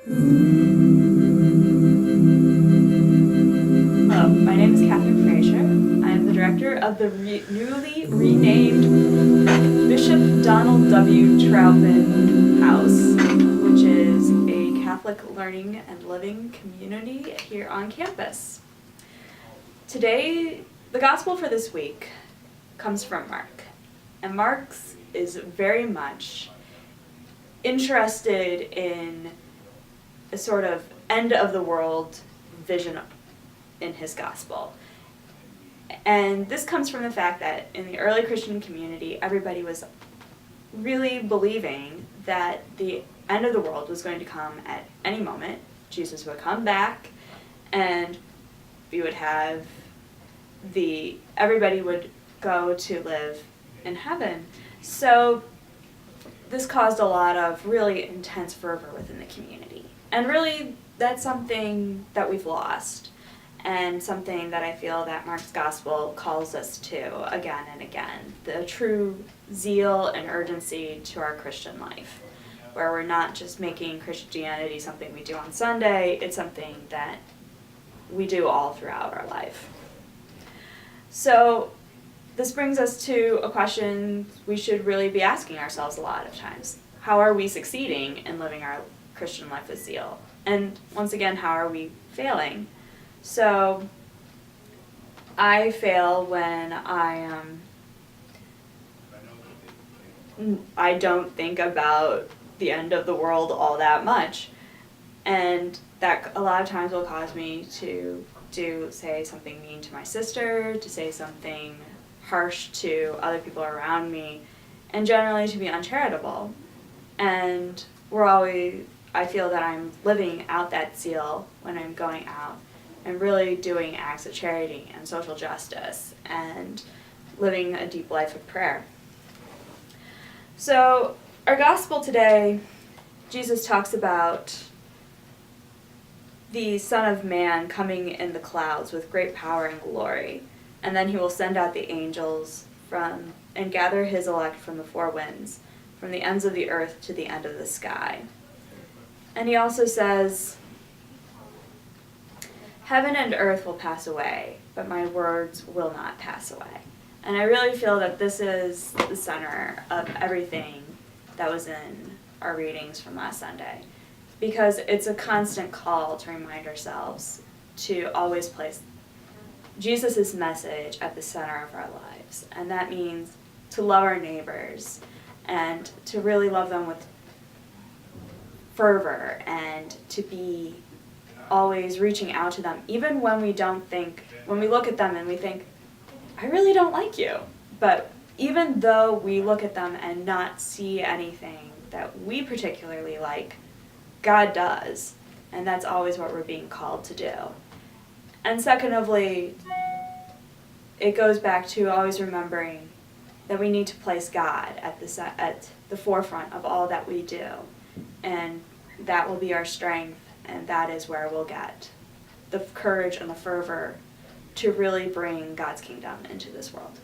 Hello, my name is Katherine Frazier. I am the director of the newly renamed Bishop Donald W. Trautman House, which is a Catholic learning and living community here on campus. Today, the gospel for this week comes from Mark, and Mark is very much interested in a sort of end of the world vision in his gospel. And this comes from the fact that in the early Christian community, everybody was really believing that the end of the world was going to come at any moment. Jesus would come back, and we would have everybody would go to live in heaven. So this caused a lot of really intense fervor within the community. And really, that's something that we've lost, and something that I feel that Mark's gospel calls us to again and again. The true zeal and urgency to our Christian life, where we're not just making Christianity something we do on Sunday, it's something that we do all throughout our life. So this brings us to a question we should really be asking ourselves a lot of times. How are we succeeding in living our Christian life with zeal? And once again, how are we failing? So I fail when I don't think about the end of the world all that much, and that a lot of times will cause me to say something mean to my sister, to say something harsh to other people around me, and generally to be uncharitable. And I feel that I'm living out that zeal when I'm going out and really doing acts of charity and social justice and living a deep life of prayer. So our gospel today, Jesus talks about the Son of Man coming in the clouds with great power and glory, and then he will send out the angels and gather his elect from the four winds, from the ends of the earth to the end of the sky. And he also says, "Heaven and earth will pass away, but my words will not pass away." And I really feel that this is the center of everything that was in our readings from last Sunday, because it's a constant call to remind ourselves to always place Jesus' message at the center of our lives. And that means to love our neighbors and to really love them with fervor, and to be always reaching out to them, even when we look at them and we think, I really don't like you. But even though we look at them and not see anything that we particularly like, God does. And that's always what we're being called to do. And secondly, it goes back to always remembering that we need to place God at the forefront of all that we do. And that will be our strength, and that is where we'll get the courage and the fervor to really bring God's kingdom into this world.